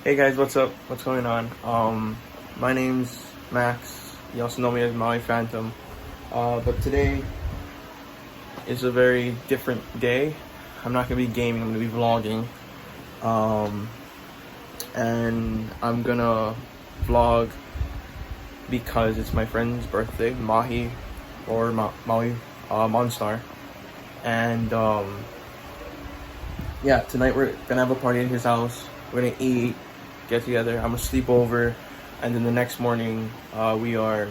Hey guys, what's up? What's going on? My name's Max. You also know me as Maui Phantom. But today is a very different day. I'm not gonna be gaming. I'm gonna be vlogging. And I'm gonna vlog because it's my friend's birthday, Mahi, or Maui Monstar. And yeah, tonight we're gonna have a party at his house. We're gonna eat, get together. I'm gonna sleep over, and then the next morning we are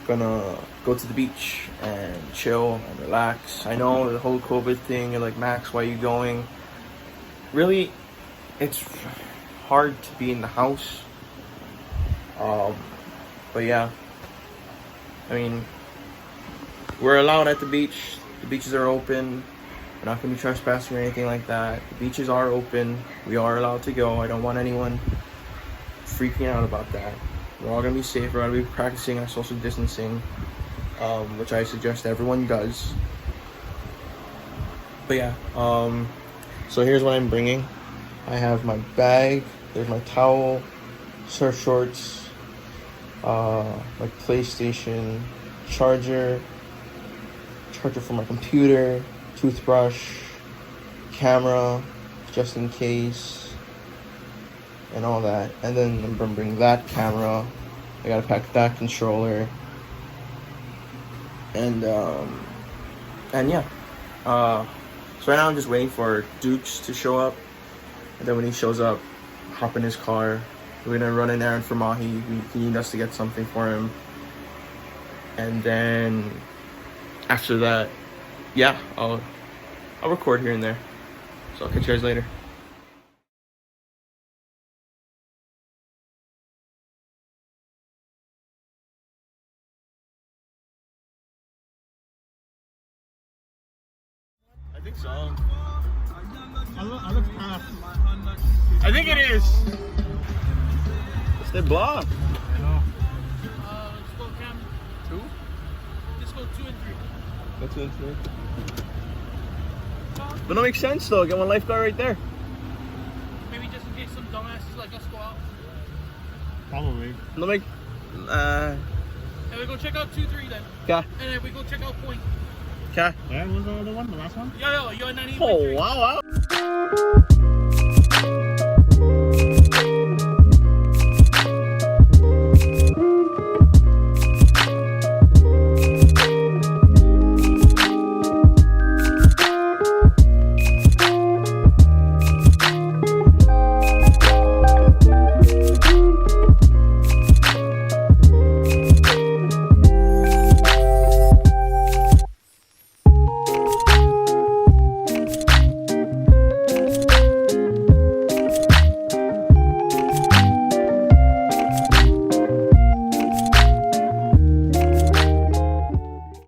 gonna go to the beach and chill and relax. I know the whole COVID thing, you're like, Max, why are you going? Really, it's hard to be in the house. But yeah, I mean, we're allowed at the beach. The beaches are open. We're not gonna be trespassing or anything like that. The beaches are open. We are allowed to go. I don't want anyone freaking out about that. We're all gonna be safe. We're gonna be practicing our social distancing, which I suggest everyone does. But yeah, so here's what I'm bringing. I have my bag. There's my towel, surf shorts, my PlayStation, charger for my computer, toothbrush, camera, just in case, and all that. And then I'm gonna bring that camera. I gotta pack that controller, and yeah. So right now I'm just waiting for Dukes to show up, and then when he shows up, hop in his car. We're gonna run an errand for Mahi. He needs us to get something for him, and then after that, yeah, I'll record here and there. So I'll catch you guys later. I think so. I look past. I think it is. It's the block. I know. Let's go cam 2? Let's go 2 and 3. Go 2 and 3. But that makes sense though. Get one lifeguard right there. Maybe just in case some dumbasses like us go out. Probably. No make. And we go check out 2, 3 then. Yeah. And then we go check out point. Okay. Where was the other one? The last one? Yo, you're 98. Oh wow.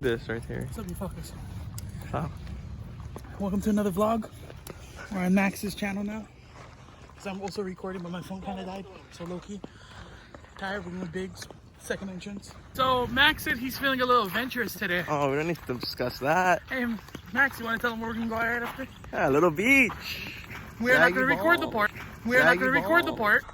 This right here. What's up, you fuckers? Wow. Welcome to another vlog. We're on Max's channel now. So I'm also recording, but my phone kind of died. So low-key. Tired, we're with Biggs. Second entrance. So Max said he's feeling a little adventurous today. Oh, we don't need to discuss that. Hey, Max, you want to tell him where we're going to go right after? Yeah, a little beach. We're not going to Saggy record the balls. part. We're not Saggy going to record the balls. part.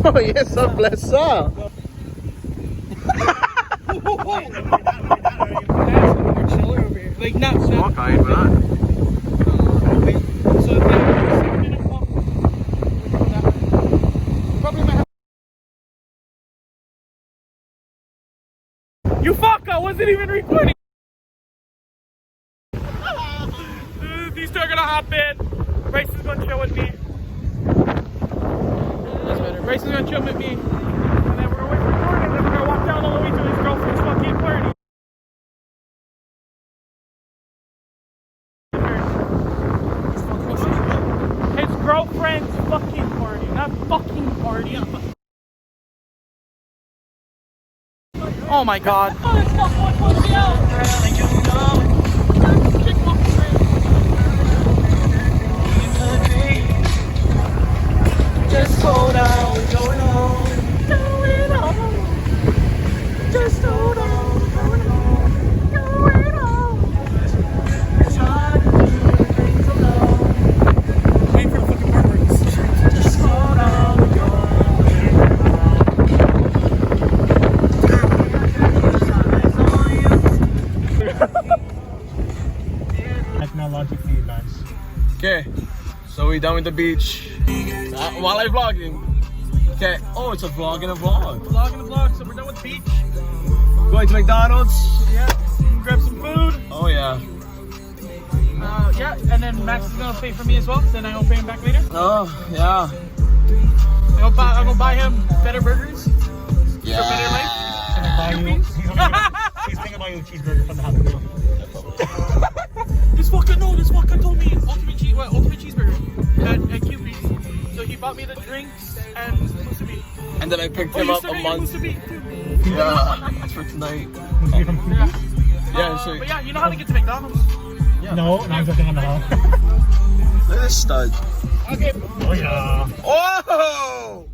Oh, yes, a blessa. You're chiller over here. Like, not Small kind, but not. So, yeah, 7-minute walk. Probably might have. You fuck! I wasn't even recording. These two are gonna hop in. Bryce is gonna chill with me. That's better. Bryce is gonna chill with me. And then we're gonna wait for Jordan, and then we're gonna walk down all the way to his girlfriend's fucking party. His girlfriend's fucking party. Not fucking party. Oh my god. Just hold on, we're going home. Going home. Just hold on, we're going home. Going home. It's hard to do things alone. Wait for the fucking part where he's Just hold on, we're going home. Technologically advanced. Okay, so we done with the beach. While I'm vlogging. Okay. Oh, it's a vlog and a vlog. vlog and a vlog, so we're done with the beach. Going to McDonald's. Yeah, grab some food. Oh yeah. Yeah, and then Max is gonna pay for me as well. Then I'm gonna pay him back later. Oh yeah. I'm gonna buy him better burgers. Yeah. For better life. He's thinking about you a cheeseburger from the Happy Meal. This fucker told me ultimate cheeseburger at QP. So he bought me the drinks and musubi. And then I picked him you up still a got your month. musubi too. Yeah. For tonight. Yeah. Yeah. So But yeah, you know how to get to McDonald's. No, I'm joking on the hell. look at this stud. Okay. Oh yeah. Oh.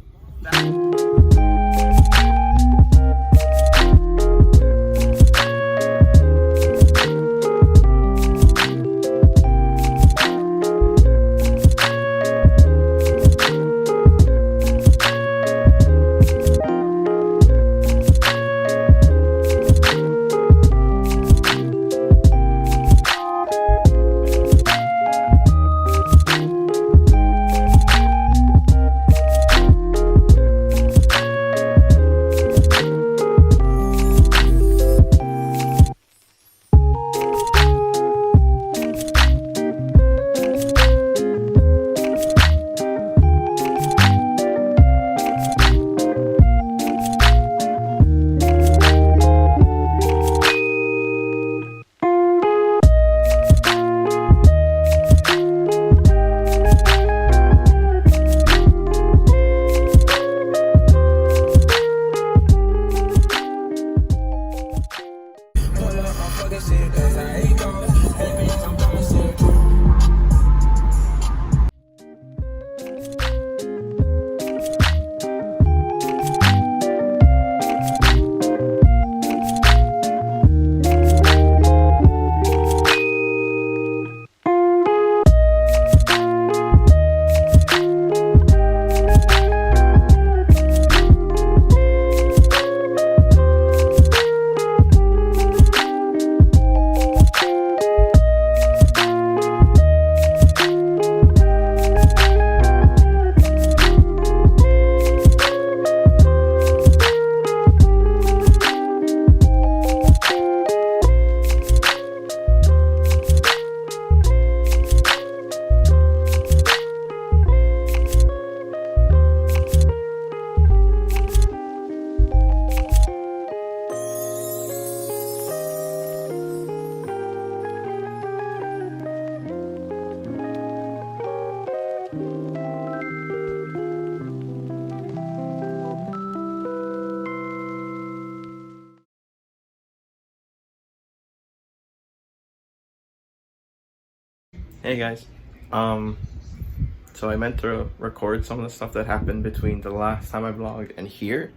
Hey guys, so I meant to record some of the stuff that happened between the last time I vlogged and here.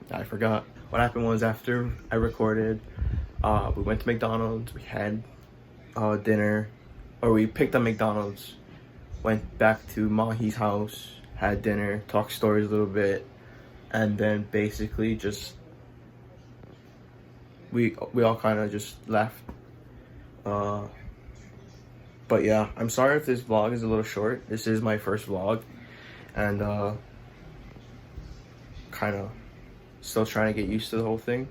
I forgot. What happened was after I recorded, we went to McDonald's, we had dinner, or we picked up McDonald's, went back to Mahi's house, had dinner, talked stories a little bit, and then basically just we all kind of just left. But yeah, I'm sorry if this vlog is a little short. This is my first vlog, and kind of still trying to get used to the whole thing.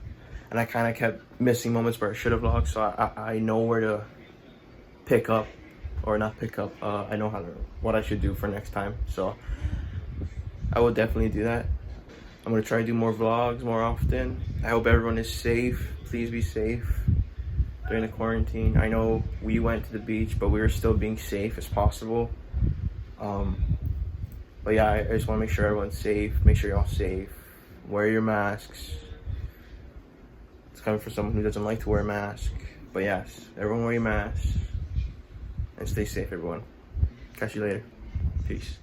And I kind of kept missing moments where I should have vlogged, so I know where to pick up, or not pick up. I know what I should do for next time, so I will definitely do that. I'm gonna try to do more vlogs more often. I hope everyone is safe. Please be safe during the quarantine. I know we went to the beach, but we were still being safe as possible. But yeah, I just want to make sure everyone's safe. Make sure you're all safe. Wear your masks. It's coming from someone who doesn't like to wear a mask. But yes, everyone wear your masks. And stay safe, everyone. Catch you later. Peace.